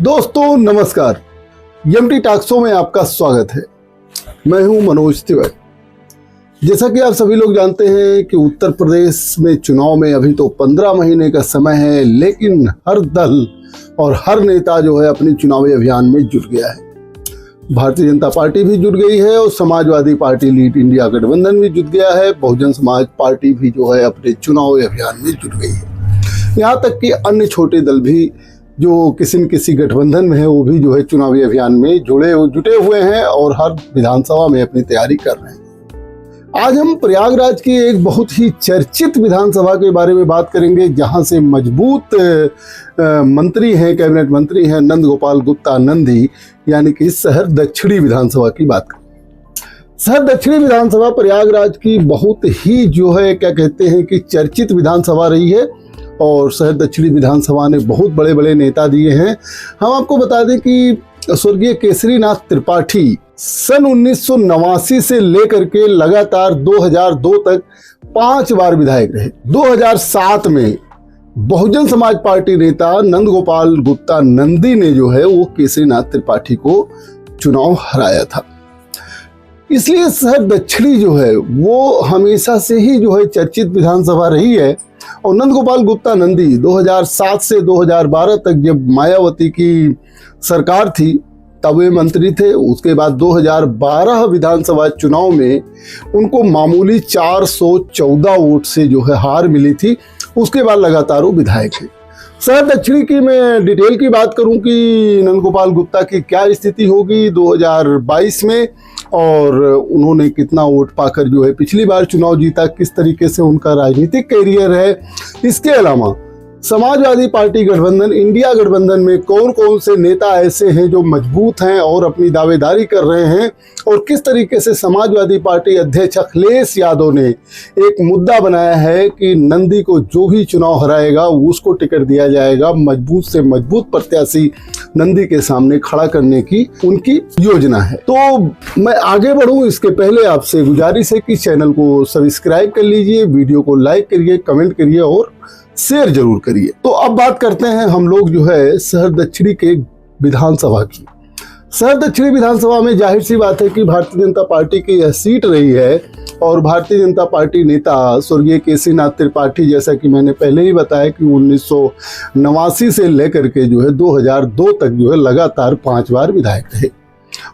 दोस्तों नमस्कार, एमटी टॉक्सो में आपका स्वागत है। मैं हूं मनोज तिवारी। जैसा कि आप सभी लोग जानते हैं कि उत्तर प्रदेश में चुनाव में अभी तो 15 महीने का समय है, लेकिन हर दल और हर नेता जो है अपनी चुनावी अभियान में जुट गया है। भारतीय जनता पार्टी भी जुट गई है और समाजवादी पार्टी लीड इंडिया गठबंधन भी जुट गया है। बहुजन समाज पार्टी भी जो है अपने चुनावी अभियान में जुट गई है। यहाँ तक कि अन्य छोटे दल भी जो किसी न किसी गठबंधन में है वो भी जो है चुनावी अभियान में जुटे हुए हैं और हर विधानसभा में अपनी तैयारी कर रहे हैं। आज हम प्रयागराज की एक बहुत ही चर्चित विधानसभा के बारे में बात करेंगे, जहां से मजबूत मंत्री हैं, कैबिनेट मंत्री हैं नंद गोपाल गुप्ता नंदी, यानी कि शहर दक्षिणी विधानसभा की बात करें। शहर दक्षिणी विधानसभा प्रयागराज की बहुत ही जो है क्या कहते हैं कि चर्चित विधानसभा रही है और शहर दक्षिणी विधानसभा ने बहुत बड़े बड़े नेता दिए हैं। हम आपको बता दें कि स्वर्गीय केसरीनाथ त्रिपाठी सन 1989 से लेकर के लगातार 2002 तक 5 बार विधायक रहे। 2007 में बहुजन समाज पार्टी नेता नंद गोपाल गुप्ता नंदी ने जो है वो केसरीनाथ त्रिपाठी को चुनाव हराया था। इसलिए शहर दक्षिणी जो है वो हमेशा से ही जो है चर्चित विधानसभा रही है। और नंद गोपाल गुप्ता नंदी 2007 से 2012 तक जब मायावती की सरकार थी तब वे मंत्री थे। उसके बाद 2012 विधानसभा चुनाव में उनको मामूली 414 वोट से जो है हार मिली थी। उसके बाद लगातार वो विधायक हैं। शहर दक्षिणी की मैं डिटेल की बात करूं कि नंद गोपाल गुप्ता की क्या स्थिति होगी 2022 में और उन्होंने कितना वोट पाकर जो है पिछली बार चुनाव जीता, किस तरीके से उनका राजनीतिक कैरियर है। इसके अलावा समाजवादी पार्टी गठबंधन, इंडिया गठबंधन में कौन कौन से नेता ऐसे हैं जो मजबूत हैं और अपनी दावेदारी कर रहे हैं, और किस तरीके से समाजवादी पार्टी अध्यक्ष अखिलेश यादव ने एक मुद्दा बनाया है कि नंदी को जो भी चुनाव हराएगा उसको टिकट दिया जाएगा। मजबूत से मजबूत प्रत्याशी नंदी के सामने खड़ा करने की उनकी योजना है। तो मैं आगे बढ़ूं इसके पहले आपसे गुजारिश है कि चैनल को सब्सक्राइब कर लीजिए, वीडियो को लाइक करिए, कमेंट करिए और शेयर जरूर करिए। तो अब बात करते हैं हम लोग जो है शहर दक्षिणी के विधानसभा की। शहर दक्षिणी विधानसभा में जाहिर सी बात है कि भारतीय जनता पार्टी की यह सीट रही है और भारतीय जनता पार्टी नेता स्वर्गीय केसरीनाथ त्रिपाठी, जैसा कि मैंने पहले ही बताया कि 1989 से लेकर के जो है 2002 तक जो है लगातार 5 बार विधायक रहे।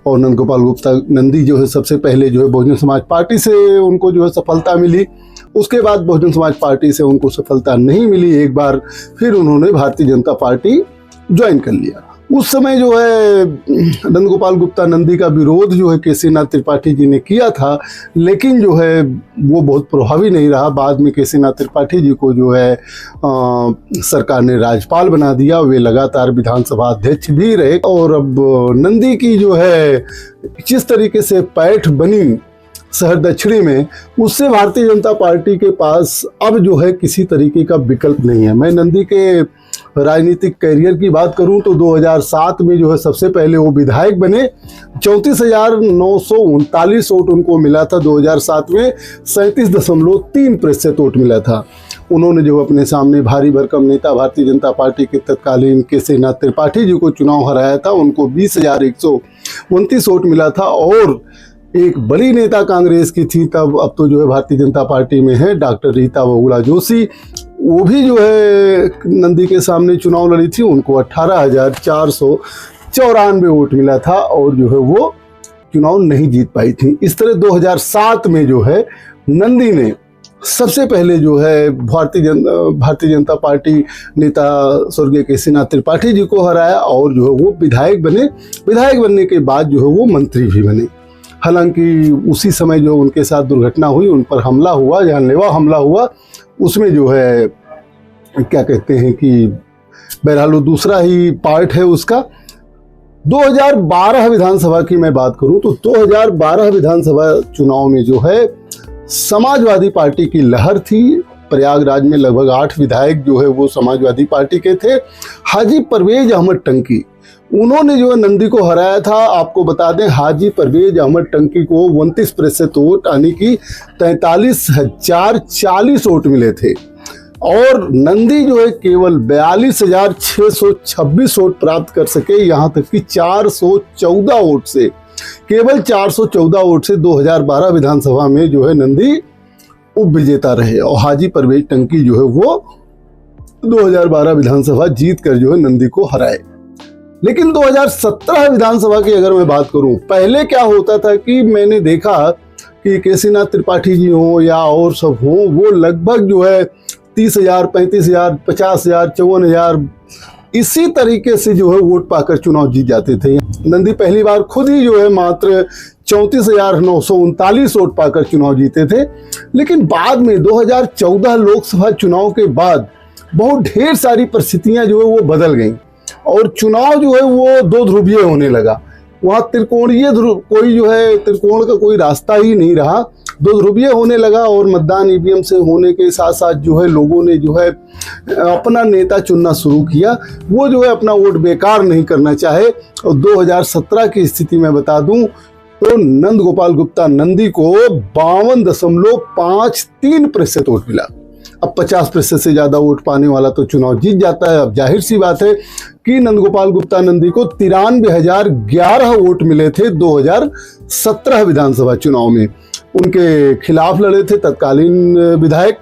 और नंद गोपाल गुप्ता नंदी जो है सबसे पहले जो है बहुजन समाज पार्टी से उनको जो है सफलता मिली। उसके बाद बहुजन समाज पार्टी से उनको सफलता नहीं मिली एक बार, फिर उन्होंने भारतीय जनता पार्टी ज्वाइन कर लिया। उस समय जो है नंद गोपाल गुप्ता नंदी का विरोध जो है केसरीनाथ त्रिपाठी जी ने किया था, लेकिन जो है वो बहुत प्रभावी नहीं रहा। बाद में केसरीनाथ त्रिपाठी जी को जो है सरकार ने राज्यपाल बना दिया। वे लगातार विधानसभा अध्यक्ष भी रहे और अब नंदी की जो है जिस तरीके से पैठ बनी शहर दक्षिणी में, उससे भारतीय जनता पार्टी के पास अब जो है किसी तरीके का विकल्प नहीं है। मैं नंदी के राजनीतिक कैरियर की बात करूं तो 2007 में जो है सबसे पहले वो विधायक बने। 34,939 वोट उनको मिला था। 2007 में 37.3% वोट मिला था। उन्होंने जो अपने सामने भारी भरकम नेता भारतीय जनता पार्टी के तत्कालीन केसरीनाथ त्रिपाठी जी को चुनाव हराया था। उनको 20,129 वोट मिला था। और एक बड़ी नेता कांग्रेस की थी तब, अब तो जो है भारतीय जनता पार्टी में है, डॉक्टर रीता बहुगुणा जोशी, वो भी जो है नंदी के सामने चुनाव लड़ी थी। उनको 18,494 वोट मिला था और जो है वो चुनाव नहीं जीत पाई थी। इस तरह 2007 में जो है नंदी ने सबसे पहले जो है भारतीय जनता पार्टी नेता स्वर्गीय केसरीनाथ त्रिपाठी जी को हराया और जो है वो विधायक बने। विधायक बनने के बाद जो है वो मंत्री भी बने। हालांकि उसी समय जो उनके साथ दुर्घटना हुई, उन पर हमला हुआ, जानलेवा हमला हुआ, उसमें जो है क्या कहते हैं कि बहरहाल वो दूसरा ही पार्ट है उसका। 2012 विधानसभा की मैं बात करूं तो 2012 विधानसभा चुनाव में जो है समाजवादी पार्टी की लहर थी। प्रयागराज में लगभग 8 विधायक जो है वो समाजवादी पार्टी के थे। हाजी परवेज अहमद टंकी, उन्होंने जो है नंदी को हराया था। आपको बता दें हाजी परवेज अहमद टंकी को 29% वोट यानी कि 43,040 वोट मिले थे। और नंदी जो है केवल 42,626 वोट प्राप्त कर सके, यहाँ तक कि 414 वोट से, केवल 414 वोट से 2012 विधानसभा में जो है नंदी उप विजेता रहे और हाजी परवेज टंकी जो है वो 2012 विधानसभा जीत कर जो है नंदी को हराए। लेकिन 2017 विधानसभा की अगर मैं बात करूं, पहले क्या होता था कि मैंने देखा कि केसीनाथ त्रिपाठी जी हो या और सब हो, वो लगभग जो है 30,000, 35,000, 50,000, 54,000 इसी तरीके से जो है वोट पाकर चुनाव जीत जाते थे। नंदी पहली बार खुद ही जो है मात्र 34,939 वोट पाकर चुनाव जीते थे। लेकिन बाद में 2014 लोकसभा चुनाव के बाद बहुत ढेर सारी परिस्थितियां जो है वो बदल गई और चुनाव जो है वो दो ध्रुवीय होने लगा। वहाँ त्रिकोणीय कोई जो है त्रिकोण का कोई रास्ता ही नहीं रहा, दो ध्रुवीय होने लगा और मतदान ईवीएम से होने के साथ साथ जो है लोगों ने जो है अपना नेता चुनना शुरू किया। वो जो है अपना वोट बेकार नहीं करना चाहे। और 2017 की स्थिति में बता दूं तो नंद गोपाल गुप्ता नंदी को 52.53% वोट मिला। अब 50% से ज्यादा वोट पाने वाला तो चुनाव जीत जाता है। अब जाहिर सी बात है कि नंद गोपाल गुप्ता नंदी को 93,011 वोट मिले थे 2017 विधानसभा चुनाव में। उनके खिलाफ लड़े थे तत्कालीन विधायक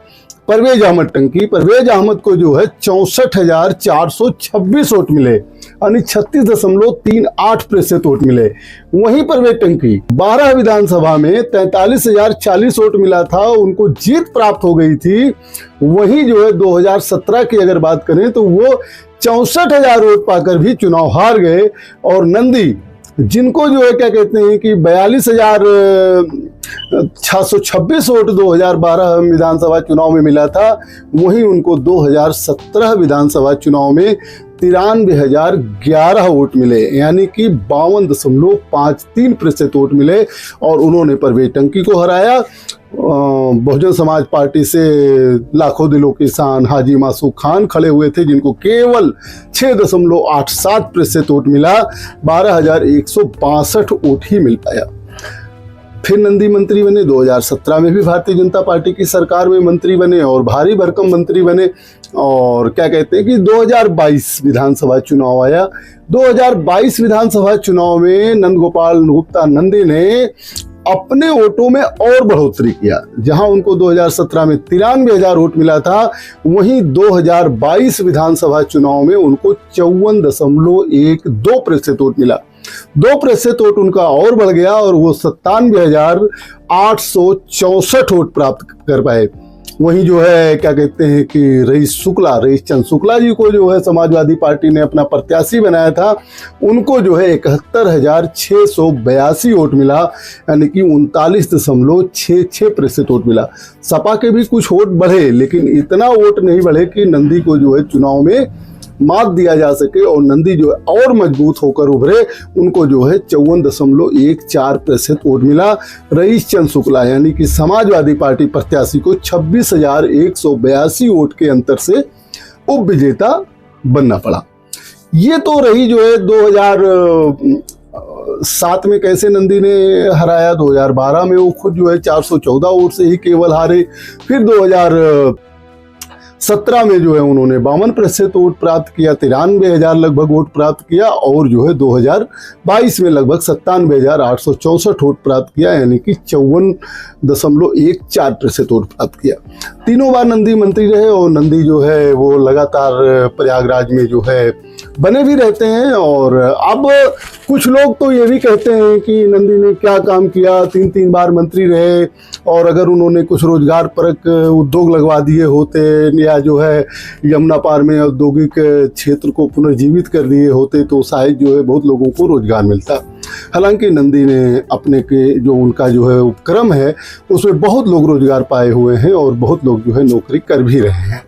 परवेज अहमद टंकी। परवेज अहमद को जो है 64,426 वोट मिले, यानी 36.38% वोट मिले। वहीं परवेज टंकी 12 विधानसभा में 43,040 वोट मिला था, उनको जीत प्राप्त हो गई थी। वहीं जो है 2017 की अगर बात करें तो वो 64,000 वोट पाकर भी चुनाव हार गए। और नंदी जिनको जो है क्या कहते हैं कि 42,626 वोट 2012 विधानसभा चुनाव में मिला था, वहीं उनको 2017 विधानसभा चुनाव में 93,011 वोट मिले, यानी कि 52.53% वोट मिले और उन्होंने परवेज टंकी को हराया। बहुजन समाज पार्टी से लाखों दिलों की शान हाजी मासूक खान खड़े हुए थे, जिनको केवल 6.87% वोट मिला, 12,162 वोट ही मिल पाया। फिर नंदी मंत्री बने। 2017 में भी भारतीय जनता पार्टी की सरकार में मंत्री बने और भारी भरकम मंत्री बने। और क्या कहते हैं कि 2022 विधानसभा चुनाव आया। 2022 विधानसभा चुनाव में नंद गोपाल गुप्ता नंदी ने अपने वोटों में और बढ़ोतरी किया। जहां उनको 2017 में 93,000 वोट मिला था, वहीं 2022 विधानसभा चुनाव में उनको 54.12% वोट मिला। 2% वोट उनका और बढ़ गया और वो 97,864 वोट प्राप्त कर पाए। वहीं जो है क्या कहते हैं कि रईस चंद शुक्ला जी को जो है समाजवादी पार्टी ने अपना प्रत्याशी बनाया था, उनको जो है 71,682 वोट मिला, यानी कि 39.66% वोट मिला। सपा के भी कुछ वोट बढ़े, लेकिन इतना वोट नहीं बढ़े कि नंदी को जो है चुनाव में मात दिया जा सके और नंदी जो है और मजबूत होकर उभरे। उनको जो है 54.14% वोट मिला। रईस चंद शुक्ला यानी कि समाजवादी पार्टी प्रत्याशी को 26,182 वोट के अंतर से उप विजेता बनना पड़ा। ये तो रही जो है 2007 में कैसे नंदी ने हराया। 2012 में वो खुद जो है 414 वोट से ही केवल हारे। फिर 2017 में जो है उन्होंने 52% वोट प्राप्त किया, 93,000 लगभग वोट प्राप्त किया और जो है 2022 में लगभग 97,864 वोट प्राप्त किया, यानी कि 54.14% वोट प्राप्त किया। तीनों बार नंदी मंत्री रहे और नंदी जो है वो लगातार प्रयागराज में जो है बने भी रहते हैं। और अब कुछ लोग तो ये भी कहते हैं कि नंदी ने क्या काम किया, 3 बार मंत्री रहे और अगर उन्होंने कुछ रोजगार परक उद्योग लगवा दिए होते या जो है यमुना पार में औद्योगिक क्षेत्र को पुनर्जीवित कर दिए होते तो शायद जो है बहुत लोगों को रोजगार मिलता। हालांकि नंदी ने अपने के जो उनका जो है उपक्रम है उसमें बहुत लोग रोजगार पाए हुए हैं और बहुत लोग जो है नौकरी कर भी रहे हैं।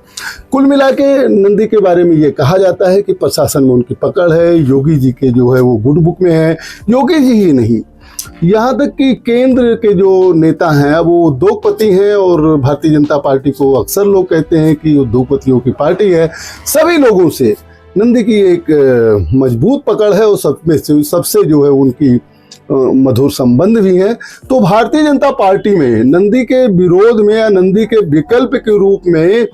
कुल मिला के नंदी के बारे में ये कहा जाता है कि प्रशासन में उनकी पकड़ है। योगी जी के जो है वो गुड बुक में है। योगी जी ही नहीं, यहाँ तक कि केंद्र के जो नेता हैं वो उद्योगपति हैं और भारतीय जनता पार्टी को अक्सर लोग कहते हैं कि उद्योगपतियों की पार्टी है। सभी लोगों से नंदी की एक मजबूत पकड़ है और सबसे जो है उनकी मधुर संबंध भी है। तो भारतीय जनता पार्टी में नंदी के विरोध में या नंदी के विकल्प के रूप में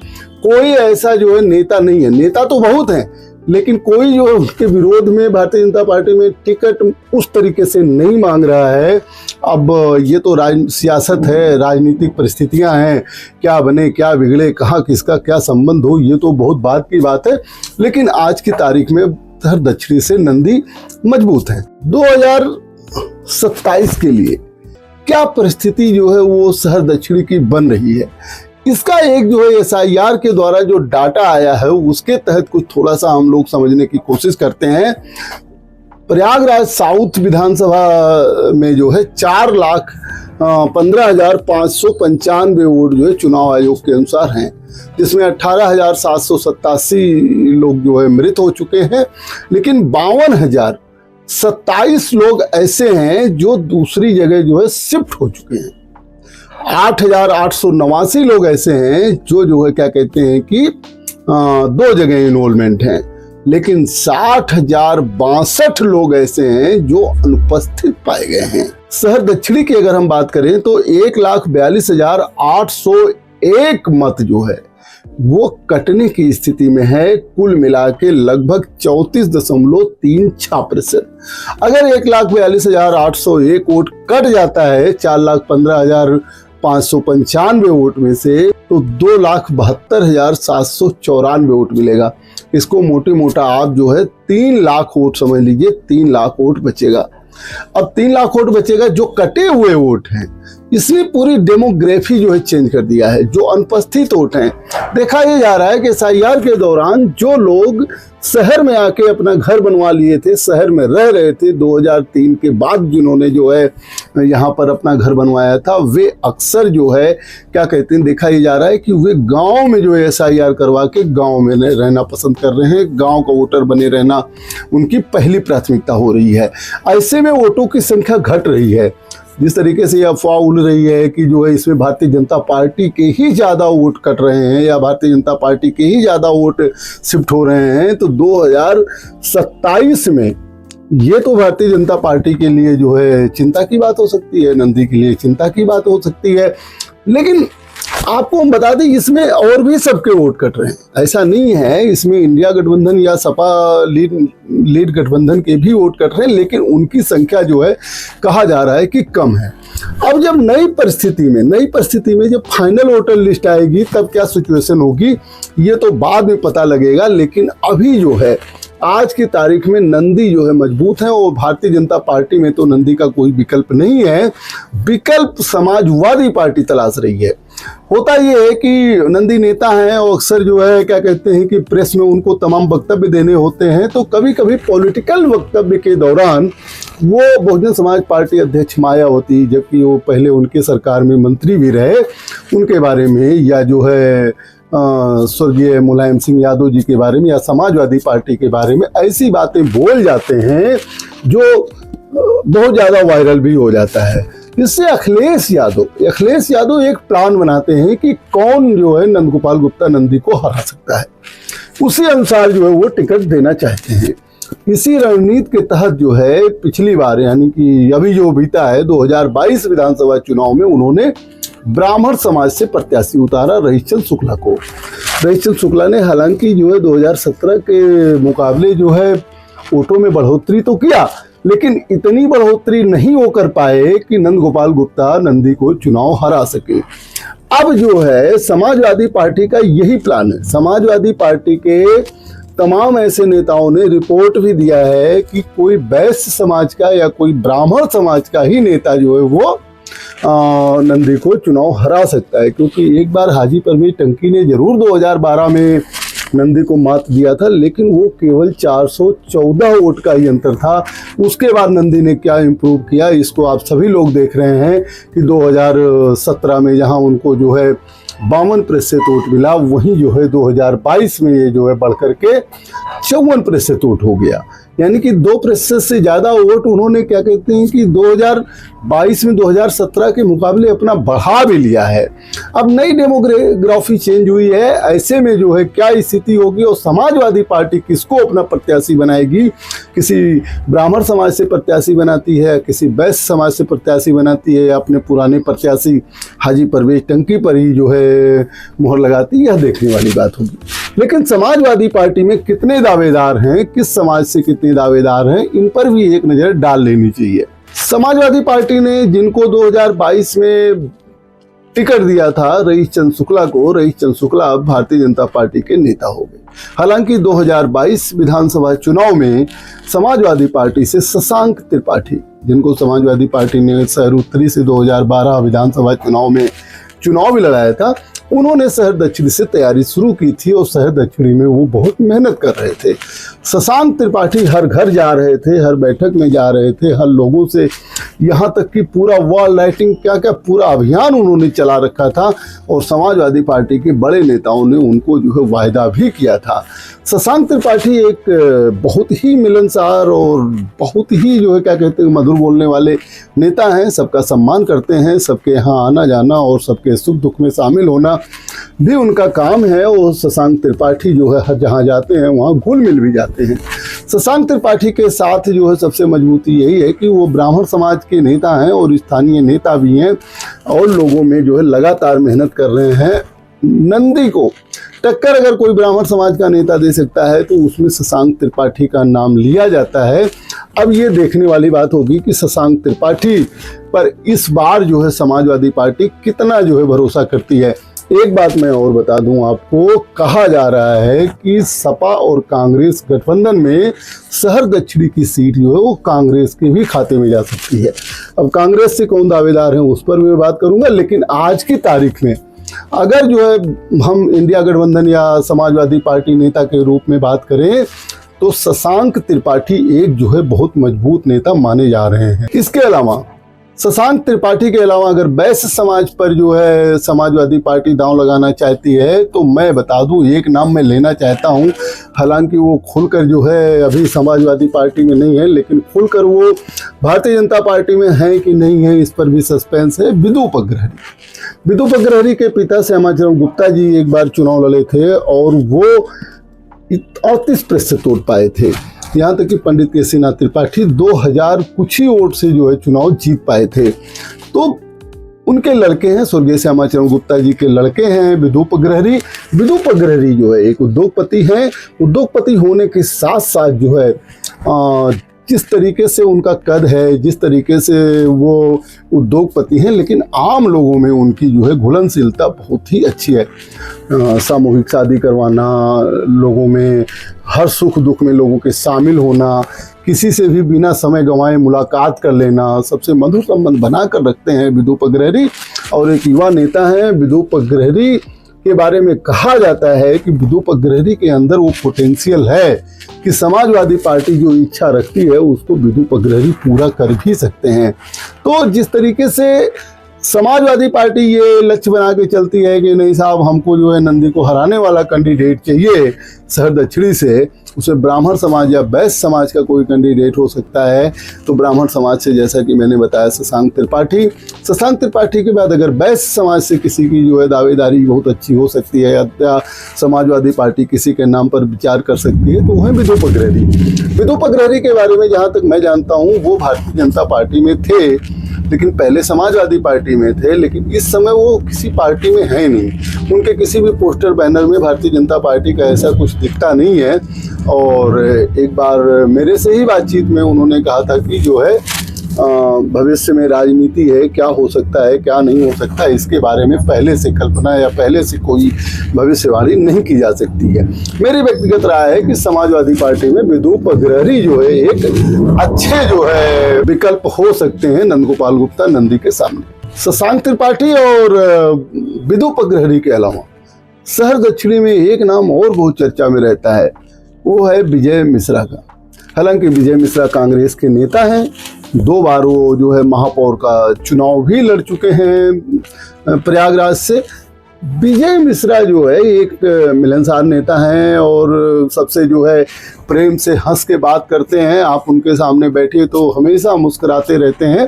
कोई ऐसा जो है नेता नहीं है। नेता तो बहुत हैं, लेकिन कोई जो है उनके विरोध में भारतीय जनता पार्टी में टिकट उस तरीके से नहीं मांग रहा है। अब ये तो सियासत है, राजनीतिक परिस्थितियां हैं, क्या बने क्या बिगड़े, कहाँ किसका क्या संबंध हो, ये तो बहुत बात की बात है। लेकिन आज की तारीख में सहर दक्षिणी से नंदी मजबूत है। 2027 के लिए क्या परिस्थिति जो है वो सहर दक्षिणी की बन रही है, इसका एक जो है SIR के द्वारा जो डाटा आया है उसके तहत कुछ थोड़ा सा हम लोग समझने की कोशिश करते हैं। प्रयागराज साउथ विधानसभा में जो है 4,15,595 वोट जो है चुनाव आयोग के अनुसार हैं, जिसमें 18,787 लोग जो है मृत हो चुके हैं, लेकिन 52,027 लोग ऐसे हैं जो दूसरी जगह जो है शिफ्ट हो चुके हैं। 8,889 लोग ऐसे हैं जो है क्या कहते हैं कि 2 जगह इनरोलमेंट हैं, लेकिन 60,062 लोग ऐसे हैं जो अनुपस्थित पाए गए हैं। सहर दक्षिणी की अगर हम बात करें तो 1,42,801 मत जो है वो कटने की स्थिति में है, कुल मिला के लगभग 34.36%। अगर 1,42,801 वोट कट जाता है 4,15,595 वोट में से, तो 2,72,794 वोट मिलेगा। इसको मोटे मोटा आप जो है 3 लाख वोट समझ लीजिए, 3 लाख वोट बचेगा। अब 3 लाख वोट बचेगा, जो कटे हुए वोट हैं इसने पूरी डेमोग्राफी जो है चेंज कर दिया है। जो अनुपस्थित वोट हैं, देखा यह जा रहा है कि SIR के दौरान जो लोग शहर में आके अपना घर बनवा लिए थे, शहर में रह रहे थे 2003 के बाद, जिन्होंने जो है यहाँ पर अपना घर बनवाया था, वे अक्सर जो है क्या कहते हैं, देखा यह जा रहा है कि वे गांव में जो है SIR करवा के गांव में रहना पसंद कर रहे हैं। गांव का वोटर बने रहना उनकी पहली प्राथमिकता हो रही है। ऐसे में वोटों की संख्या घट रही है। जिस तरीके से अफवाह उड़ रही है कि जो है इसमें भारतीय जनता पार्टी के ही ज़्यादा वोट कट रहे हैं या भारतीय जनता पार्टी के ही ज़्यादा वोट शिफ्ट हो रहे हैं, तो 2027 में ये तो भारतीय जनता पार्टी के लिए जो है चिंता की बात हो सकती है, नंदी के लिए चिंता की बात हो सकती है। लेकिन आपको हम बता दें, इसमें और भी सबके वोट कट रहे हैं, ऐसा नहीं है। इसमें इंडिया गठबंधन या सपा लीड गठबंधन के भी वोट कट रहे हैं, लेकिन उनकी संख्या जो है कहा जा रहा है कि कम है। अब जब नई परिस्थिति में जब फाइनल वोटर लिस्ट आएगी तब क्या सिचुएशन होगी ये तो बाद में पता लगेगा। लेकिन अभी जो है आज की तारीख में नंदी जो है मजबूत है, और भारतीय जनता पार्टी में तो नंदी का कोई विकल्प नहीं है। विकल्प समाजवादी पार्टी तलाश रही है। होता ये है कि नंदी नेता हैं और अक्सर जो है क्या कहते हैं कि प्रेस में उनको तमाम वक्तव्य देने होते हैं, तो कभी कभी पॉलिटिकल वक्तव्य के दौरान वो बहुजन समाज पार्टी अध्यक्ष मायावती, जबकि वो पहले उनके सरकार में मंत्री भी रहे, उनके बारे में, या जो है स्वर्गीय मुलायम सिंह यादव जी के बारे में या समाजवादी पार्टी के बारे में ऐसी बातें बोल जाते हैं जो बहुत ज़्यादा वायरल भी हो जाता है। इससे अखिलेश यादव एक प्लान बनाते हैं कि कौन जो है नंदगोपाल गुप्ता नंदी को हरा सकता है, उसी अनुसार जो है वो टिकट देना चाहते हैं। इसी रणनीति के तहत जो है पिछली बार, यानी कि अभी जो बीता है 2022 विधानसभा चुनाव में, उन्होंने ब्राह्मण समाज से प्रत्याशी उतारा रहीशचंद शुक्ला को। रहीशचंद शुक्ला ने हालांकि जो है 2017 के मुकाबले जो है वोटों में बढ़ोतरी तो किया, लेकिन इतनी बढ़ोतरी नहीं वो कर पाए कि नंदगोपाल गुप्ता नंदी को चुनाव हरा सके। अब जो है समाजवादी पार्टी का यही प्लान है। समाजवादी पार्टी के तमाम ऐसे नेताओं ने रिपोर्ट भी दिया है कि कोई वैश्य समाज का या कोई ब्राह्मण समाज का ही नेता जो है वो नंदी को चुनाव हरा सकता है, क्योंकि एक बार हाजी परवेज टंकी ने जरूर 2012 में नंदी को मात दिया था, लेकिन वो केवल 414 वोट का ही अंतर था। उसके बाद नंदी ने क्या इम्प्रूव किया, इसको आप सभी लोग देख रहे हैं कि 2017 में जहां उनको जो है 52% वोट मिला, वहीं जो है 2022 में ये जो है बढ़कर के 54% वोट हो गया। यानी कि 2% से ज़्यादा वोट उन्होंने क्या कहते हैं कि 2022 में 2017 के मुकाबले अपना बढ़ा भी लिया है। अब नई डेमोग्राफी चेंज हुई है, ऐसे में जो है क्या स्थिति होगी और समाजवादी पार्टी किसको अपना प्रत्याशी बनाएगी, किसी ब्राह्मण समाज से प्रत्याशी बनाती है, किसी वैश्य समाज से प्रत्याशी बनाती है, या अपने पुराने प्रत्याशी हाजी परवेज टंकी पर ही जो है मोहर लगाती है, यह देखने वाली बात होगी। लेकिन समाजवादी पार्टी में कितने दावेदार हैं, किस समाज से कितने दावेदार हैं, इन पर भी एक नज़र डाल लेनी चाहिए। समाजवादी पार्टी ने जिनको 2022 में टिकट दिया था रईस चंद शुक्ला को, रईस चंद शुक्ला अब भारतीय जनता पार्टी के नेता हो गए। हालांकि 2022 विधानसभा चुनाव में समाजवादी पार्टी से शशांक त्रिपाठी, जिनको समाजवादी पार्टी ने शहर उत्तरी से 2012 विधानसभा चुनाव में चुनाव भी लड़ाया था, उन्होंने शहर दक्षिणी से तैयारी शुरू की थी और शहर दक्षिणी में वो बहुत मेहनत कर रहे थे। शशांक त्रिपाठी हर घर जा रहे थे, हर बैठक में जा रहे थे, हर लोगों से, यहाँ तक कि पूरा वॉल लाइटिंग क्या क्या पूरा अभियान उन्होंने चला रखा था और समाजवादी पार्टी के बड़े नेताओं ने उनको जो है वायदा भी किया था। शशांक त्रिपाठी एक बहुत ही मिलनसार और बहुत ही जो है क्या कहते हैं मधुर बोलने वाले नेता हैं, सबका सम्मान करते हैं, सबके यहाँ आना जाना और सबके सुख दुख में शामिल होना भी उनका काम है। और शशांक त्रिपाठी जो है हर जहाँ जाते हैं वहाँ घुल मिल भी जाते हैं। शशांक त्रिपाठी के साथ जो है सबसे मजबूती यही है कि वो ब्राह्मण समाज के नेता हैं और स्थानीय नेता भी हैं और लोगों में जो है लगातार मेहनत कर रहे हैं। नंदी को टक्कर अगर कोई ब्राह्मण समाज का नेता दे सकता है तो उसमें शशांक त्रिपाठी का नाम लिया जाता है। अब ये देखने वाली बात होगी कि शशांक त्रिपाठी पर इस बार जो है समाजवादी पार्टी कितना जो है भरोसा करती है। एक बात मैं और बता दूं आपको, कहा जा रहा है कि सपा और कांग्रेस गठबंधन में शहर दक्षिणी की सीट जो है वो कांग्रेस के भी खाते में जा सकती है। अब कांग्रेस से कौन दावेदार है उस पर मैं बात करूंगा, लेकिन आज की तारीख में अगर जो है हम इंडिया गठबंधन या समाजवादी पार्टी नेता के रूप में बात करें तो शशांक त्रिपाठी एक जो है बहुत मजबूत नेता माने जा रहे हैं। इसके अलावा शशांक त्रिपाठी के अलावा अगर वैश्य समाज पर जो है समाजवादी पार्टी दांव लगाना चाहती है तो मैं बता दूं एक नाम मैं लेना चाहता हूं। हालांकि वो खुलकर जो है अभी समाजवादी पार्टी में नहीं है, लेकिन खुलकर वो भारतीय जनता पार्टी में है कि नहीं है इस पर भी सस्पेंस है। विदुप अग्रहरी, विदुप अग्रहरी के पिता श्यामाचरण गुप्ता जी एक बार चुनाव लड़े थे और वो 38% से तोड़ पाए थे। यहाँ तक कि पंडित केसीनाथ त्रिपाठी 2000 कुछ ही वोट से जो है चुनाव जीत पाए थे। तो उनके लड़के हैं, स्वर्गीय श्यामाचरण गुप्ता जी के लड़के हैं विदुप अग्रहरी। विदुप अग्रहरी जो है एक उद्योगपति हैं। उद्योगपति होने के साथ साथ जो है जिस तरीके से उनका कद है, जिस तरीके से वो उद्योगपति हैं, लेकिन आम लोगों में उनकी जो है घुलनशीलता बहुत ही अच्छी है। सामूहिक शादी करवाना, लोगों में हर सुख दुख में लोगों के शामिल होना, किसी से भी बिना समय गंवाए मुलाकात कर लेना, सबसे मधुर संबंध बना कर रखते हैं विदुप अग्रहरी। और एक युवा नेता हैं विदुप अग्रहरी के बारे में कहा जाता है कि विदुप अग्रहरी के अंदर वो पोटेंशियल है कि समाजवादी पार्टी जो इच्छा रखती है उसको विदुप अग्रहरी पूरा कर भी सकते हैं। तो जिस तरीके से समाजवादी पार्टी ये लक्ष्य बना के चलती है कि नहीं साहब हमको जो है नंदी को हराने वाला कैंडिडेट चाहिए शहर दक्षिणी से, उसे ब्राह्मण समाज या वैश्य समाज का कोई कैंडिडेट हो सकता है। तो ब्राह्मण समाज से जैसा कि मैंने बताया शशांक त्रिपाठी, शशांक त्रिपाठी के बाद अगर वैश्य समाज से किसी की जो है दावेदारी बहुत अच्छी हो सकती है या समाजवादी पार्टी किसी के नाम पर विचार कर सकती है तो वह है विदुप अग्रहरी। विदुप अग्रहरी के बारे में जहाँ तक मैं जानता हूँ वो भारतीय जनता पार्टी में थे, लेकिन पहले समाजवादी पार्टी में थे, लेकिन इस समय वो किसी पार्टी में है नहीं। उनके किसी भी पोस्टर बैनर में भारतीय जनता पार्टी का ऐसा कुछ दिखता नहीं है। और एक बार मेरे से ही बातचीत में उन्होंने कहा था कि जो है भविष्य में राजनीति है, क्या हो सकता है क्या नहीं हो सकता इसके बारे में पहले से कल्पना या पहले से कोई भविष्यवाणी नहीं की जा सकती है। मेरी व्यक्तिगत राय है कि समाजवादी पार्टी में विदुप अग्रहरी जो है एक अच्छे जो है विकल्प हो सकते हैं नंदगोपाल गुप्ता नंदी के सामने। शशांक त्रिपाठी और विदुप अग्रहरी के अलावा शहर दक्षिणी में एक नाम और बहुत चर्चा में रहता है, वो है विजय मिश्रा का। हालांकि विजय मिश्रा कांग्रेस के नेता हैं, 2 बार वो जो है महापौर का चुनाव भी लड़ चुके हैं प्रयागराज से। विजय मिश्रा जो है एक मिलनसार नेता हैं और सबसे जो है प्रेम से हंस के बात करते हैं। आप उनके सामने बैठिए तो हमेशा मुस्कुराते रहते हैं।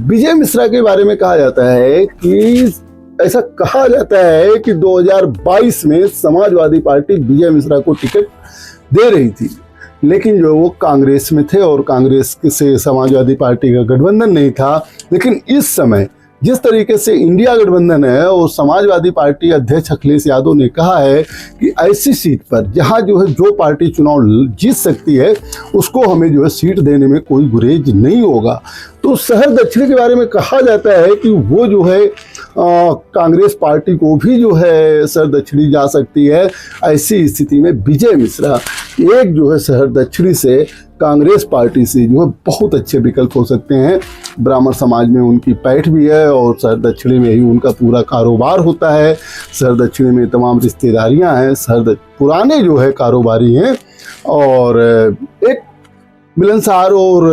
विजय मिश्रा के बारे में कहा जाता है कि ऐसा कहा जाता है कि 2022 में समाजवादी पार्टी विजय मिश्रा को टिकट दे रही थी, लेकिन जो वो कांग्रेस में थे और कांग्रेस से समाजवादी पार्टी का गठबंधन नहीं था। लेकिन इस समय जिस तरीके से इंडिया गठबंधन है और समाजवादी पार्टी अध्यक्ष अखिलेश यादव ने कहा है कि ऐसी सीट पर जहां जो है जो पार्टी चुनाव जीत सकती है उसको हमें जो है सीट देने में कोई गुरेज नहीं होगा। तो शहर दक्षिणी के बारे में कहा जाता है कि वो जो है कांग्रेस पार्टी को भी जो है शहर दक्षिणी जा सकती है। ऐसी स्थिति में विजय मिश्रा एक जो है शहर दक्षिणी से कांग्रेस पार्टी से जो है बहुत अच्छे विकल्प हो सकते हैं। ब्राह्मण समाज में उनकी पैठ भी है और शहर दक्षिणी में ही उनका पूरा कारोबार होता है। शहर दक्षिणी में तमाम रिश्तेदारियां हैं, पुराने जो है कारोबारी हैं और एक मिलनसार और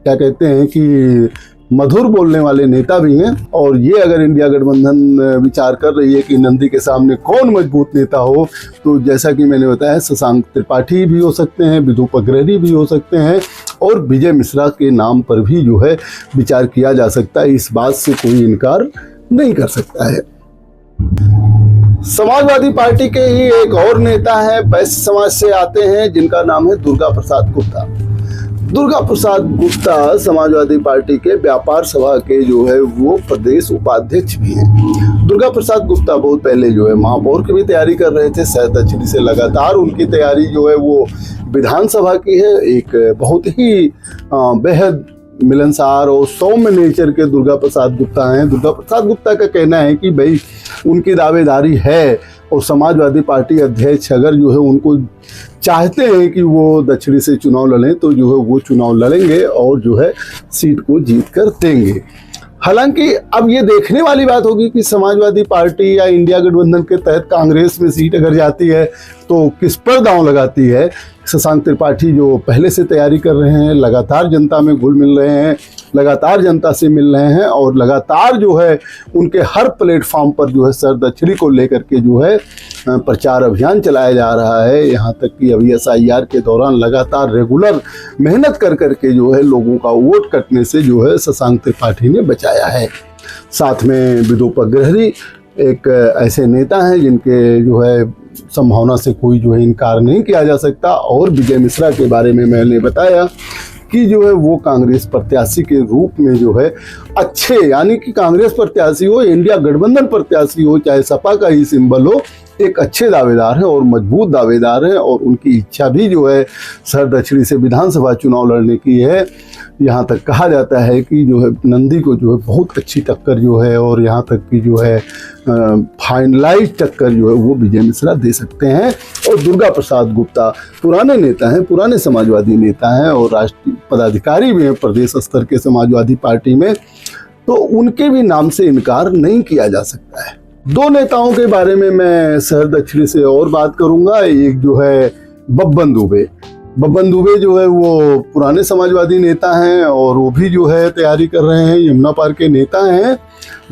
क्या कहते हैं कि मधुर बोलने वाले नेता भी हैं। और ये अगर इंडिया गठबंधन विचार कर रही है कि नंदी के सामने कौन मजबूत नेता हो, तो जैसा कि मैंने बताया शशांक त्रिपाठी भी हो सकते हैं, विदुप अग्रहरी भी हो सकते हैं और विजय मिश्रा के नाम पर भी जो है विचार किया जा सकता है। इस बात से कोई इनकार नहीं कर सकता है। समाजवादी पार्टी के ही एक और नेता है, वैश्य समाज से आते हैं, जिनका नाम है दुर्गा प्रसाद गुप्ता। दुर्गा प्रसाद गुप्ता समाजवादी पार्टी के व्यापार सभा के जो है वो प्रदेश उपाध्यक्ष भी हैं। दुर्गा प्रसाद गुप्ता बहुत पहले जो है महापौर की भी तैयारी कर रहे थे। शहर दक्षिणी से लगातार उनकी तैयारी जो है वो विधानसभा की है। एक बहुत ही बेहद मिलनसार और सौम्य नेचर के दुर्गा प्रसाद गुप्ता हैं। दुर्गा प्रसाद गुप्ता का कहना है कि भाई उनकी दावेदारी है और समाजवादी पार्टी अध्यक्ष अगर जो है उनको चाहते हैं कि वो दक्षिणी से चुनाव लड़ें तो जो है वो चुनाव लड़ेंगे और जो है सीट को जीत कर देंगे। हालांकि अब ये देखने वाली बात होगी कि समाजवादी पार्टी या इंडिया गठबंधन के तहत कांग्रेस में सीट अगर जाती है तो किस पर दांव लगाती है। शशांक त्रिपाठी जो पहले से तैयारी कर रहे हैं, लगातार जनता में घुल मिल रहे हैं, लगातार जनता से मिल रहे हैं और लगातार जो है उनके हर प्लेटफॉर्म पर जो है शहर दक्षिणी को लेकर के जो है प्रचार अभियान चलाया जा रहा है। यहाँ तक कि अभी SIR के दौरान लगातार रेगुलर मेहनत कर करके जो है लोगों का वोट कटने से जो है शशांक त्रिपाठी ने बचाया है। साथ में विदुप अग्रहरी एक ऐसे नेता हैं जिनके जो है संभावना से कोई जो है इनकार नहीं किया जा सकता। और विजय मिश्रा के बारे में मैंने बताया कि जो है वो कांग्रेस प्रत्याशी के रूप में जो है अच्छे, यानी कि कांग्रेस प्रत्याशी हो, इंडिया गठबंधन प्रत्याशी हो, चाहे सपा का ही सिंबल हो, एक अच्छे दावेदार हैं और मजबूत दावेदार हैं और उनकी इच्छा भी जो है शहर दक्षिणी से विधानसभा चुनाव लड़ने की है। यहाँ तक कहा जाता है कि जो है नंदी को जो है बहुत अच्छी टक्कर जो है और यहाँ तक कि जो है फाइनलाइज टक्कर जो है वो विजय मिश्रा दे सकते हैं। और दुर्गा प्रसाद गुप्ता पुराने नेता हैं, पुराने समाजवादी नेता हैं और राष्ट्रीय पदाधिकारी भी हैं प्रदेश स्तर के समाजवादी पार्टी में, तो उनके भी नाम से इनकार नहीं किया जा सकता है। दो नेताओं के बारे में मैं शहर दक्षिणी से और बात करूंगा। एक जो है बब्बन दुबे। बब्बन दुबे जो है वो पुराने समाजवादी नेता हैं और वो भी जो है तैयारी कर रहे हैं, यमुना पार के नेता हैं,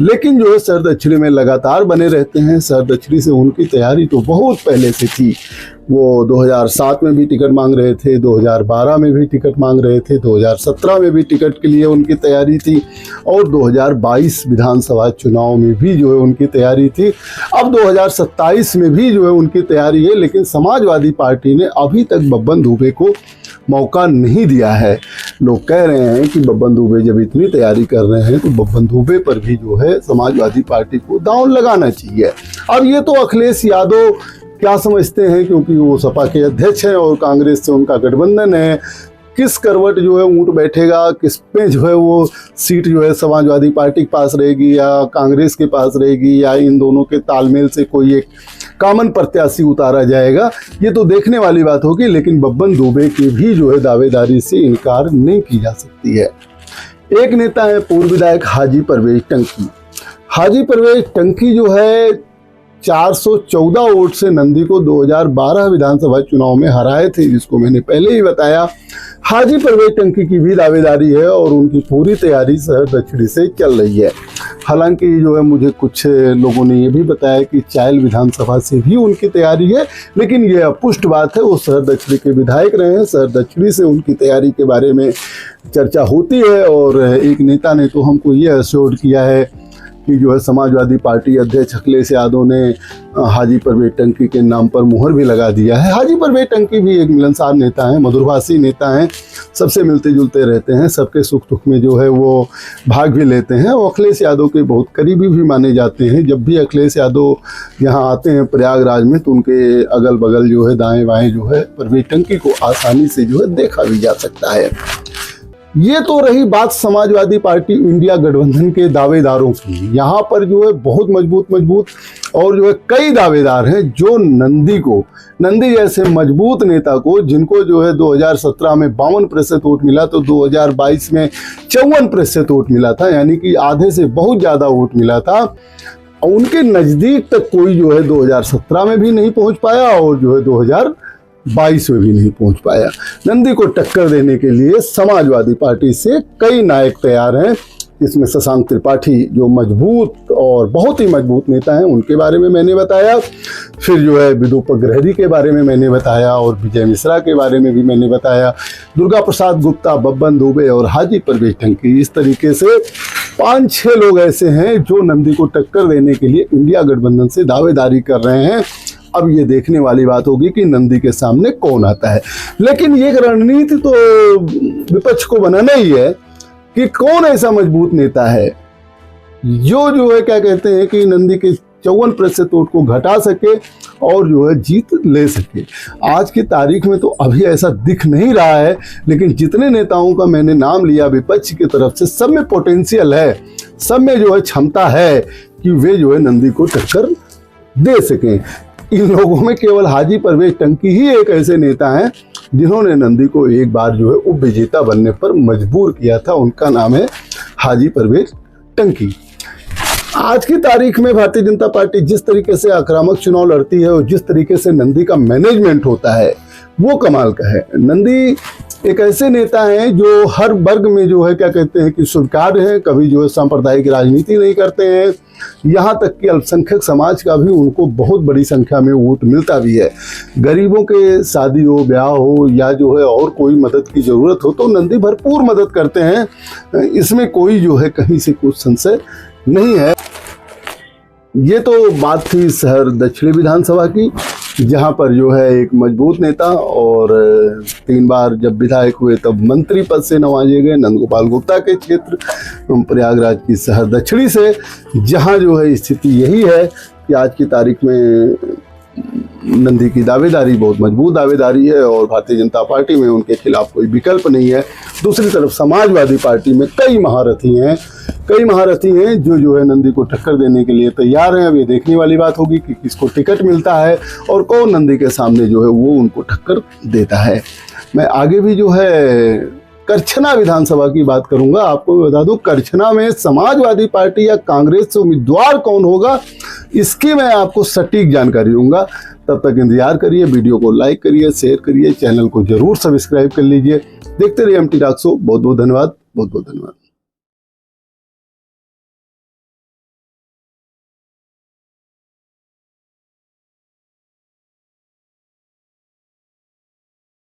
लेकिन जो है शहर दक्षिणी में लगातार बने रहते हैं। शहर दक्षिणी से उनकी तैयारी तो बहुत पहले से थी। वो 2007 में भी टिकट मांग रहे थे, 2012 में भी टिकट मांग रहे थे, 2017 में भी टिकट के लिए उनकी तैयारी थी और 2022 विधानसभा चुनाव में भी जो है उनकी तैयारी थी। अब 2027 में भी जो है उनकी तैयारी है, लेकिन समाजवादी पार्टी ने अभी तक बब्बन दुबे को मौका नहीं दिया है। लोग कह रहे हैं कि बब्बन दुबे जब इतनी तैयारी कर रहे हैं तो बब्बन दुबे पर भी जो है समाजवादी पार्टी को दांव लगाना चाहिए। अब ये तो अखिलेश यादव क्या समझते हैं, क्योंकि वो सपा के अध्यक्ष हैं और कांग्रेस से उनका गठबंधन है, किस करवट जो है ऊंट बैठेगा, किस पे जो है वो सीट जो है समाजवादी पार्टी के पास रहेगी या कांग्रेस के पास रहेगी या इन दोनों के तालमेल से कोई एक कॉमन प्रत्याशी उतारा जाएगा, ये तो देखने वाली बात होगी। लेकिन बब्बन दुबे की भी जो है दावेदारी से इनकार नहीं की जा सकती है। एक नेता है पूर्व विधायक हाजी परवेज टंकी। हाजी परवेज टंकी जो है 414 वोट से नंदी को 2012 विधानसभा चुनाव में हराए थे, जिसको मैंने पहले ही बताया। हाजी परवेज टंकी की भी दावेदारी है और उनकी पूरी तैयारी शहर दक्षिणी से चल रही है। हालांकि जो है मुझे कुछ लोगों ने ये भी बताया कि चायल विधानसभा से भी उनकी तैयारी है, लेकिन ये अपुष्ट बात है। वो शहर दक्षिणी के विधायक रहे हैं, शहर दक्षिणी से उनकी तैयारी के बारे में चर्चा होती है और एक नेता ने तो हमको ये एश्योर किया है कि जो है समाजवादी पार्टी अध्यक्ष अखिलेश यादव ने हाजी परवेज टंकी के नाम पर मुहर भी लगा दिया है। हाजी परवेज टंकी भी एक मिलनसार नेता हैं, मधुरभाषी नेता हैं, सबसे मिलते जुलते रहते हैं, सबके सुख दुख में जो है वो भाग भी लेते हैं और अखिलेश यादव के बहुत करीबी भी माने जाते हैं। जब भी अखिलेश यादव यहाँ आते हैं प्रयागराज में तो उनके अगल बगल जो है दाएं बाएं जो है परवेज टंकी को आसानी से जो है देखा भी जा सकता है। ये तो रही बात समाजवादी पार्टी इंडिया गठबंधन के दावेदारों की। यहाँ पर जो है बहुत मजबूत और जो है कई दावेदार हैं जो नंदी जैसे मजबूत नेता को, जिनको जो है 2017 में 52% वोट मिला तो 2022 में 54% वोट मिला था, यानी कि आधे से बहुत ज़्यादा वोट मिला था। उनके नज़दीक तक कोई जो है 2017 में भी नहीं पहुँच पाया और जो है 2022 में भी नहीं पहुंच पाया। नंदी को टक्कर देने के लिए समाजवादी पार्टी से कई नायक तैयार हैं। इसमें शशांक त्रिपाठी जो मजबूत और बहुत ही मजबूत नेता हैं उनके बारे में मैंने बताया, फिर जो है विदुप ग्रहरी के बारे में मैंने बताया और विजय मिश्रा के बारे में भी मैंने बताया, दुर्गा प्रसाद गुप्ता, बब्बन दुबे और हाजी परवेज टंकी। इस तरीके से 5-6 लोग ऐसे हैं जो नंदी को टक्कर देने के लिए इंडिया गठबंधन से दावेदारी कर रहे हैं। अब ये देखने वाली बात होगी कि नंदी के सामने कौन आता है। लेकिन ये रणनीति तो विपक्ष को बनाना ही है कि कौन ऐसा मजबूत नेता है जो है क्या कहते हैं कि नंदी के 54% वोट को घटा सके और जो है जीत ले सके। आज की तारीख में तो अभी ऐसा दिख नहीं रहा है, लेकिन जितने नेताओं का मैंने नाम लिया विपक्ष की तरफ से, सब में पोटेंशियल है, सब में जो है क्षमता है कि वे जो है नंदी को टक्कर दे सकें। इन लोगों में केवल हाजी परवेज टंकी ही एक ऐसे नेता हैं जिन्होंने नंदी को एक बार जो है उप विजेता बनने पर मजबूर किया था। उनका नाम है हाजी परवेज टंकी। आज की तारीख में भारतीय जनता पार्टी जिस तरीके से आक्रामक चुनाव लड़ती है और जिस तरीके से नंदी का मैनेजमेंट होता है वो कमाल का है। नंदी एक ऐसे नेता हैं जो हर वर्ग में जो है क्या कहते हैं कि स्वीकार्य है, कभी जो है सांप्रदायिक राजनीति नहीं करते हैं, यहाँ तक कि अल्पसंख्यक समाज का भी उनको बहुत बड़ी संख्या में वोट मिलता भी है। गरीबों के शादी हो, ब्याह हो या जो है और कोई मदद की ज़रूरत हो तो नंदी भरपूर मदद करते हैं, इसमें कोई जो है कहीं से कुछ संशय नहीं है। ये तो बात थी शहर दक्षिणी विधानसभा की, जहाँ पर जो है एक मजबूत नेता और 3 बार जब विधायक हुए तब मंत्री पद से नवाजे गए नंदगोपाल गुप्ता के क्षेत्र प्रयागराज की शहर दक्षिणी से, जहाँ जो है स्थिति यही है कि आज की तारीख में नंदी की दावेदारी बहुत मजबूत दावेदारी है और भारतीय जनता पार्टी में उनके खिलाफ कोई विकल्प नहीं है। दूसरी तरफ समाजवादी पार्टी में कई महारथी हैं जो है नंदी को टक्कर देने के लिए तैयार हैं। अब ये देखने वाली बात होगी कि किसको टिकट मिलता है और कौन नंदी के सामने जो है वो उनको टक्कर देता है। मैं आगे भी जो है करछना विधानसभा की बात करूंगा। आपको बता दूं करछना में समाजवादी पार्टी या कांग्रेस से उम्मीदवार कौन होगा इसकी मैं आपको सटीक जानकारी दूंगा। तब तक इंतजार करिए, वीडियो को लाइक करिए, शेयर करिए, चैनल को जरूर सब्सक्राइब कर लीजिए। देखते रहिए एमटी टॉक शो। बहुत बहुत धन्यवाद।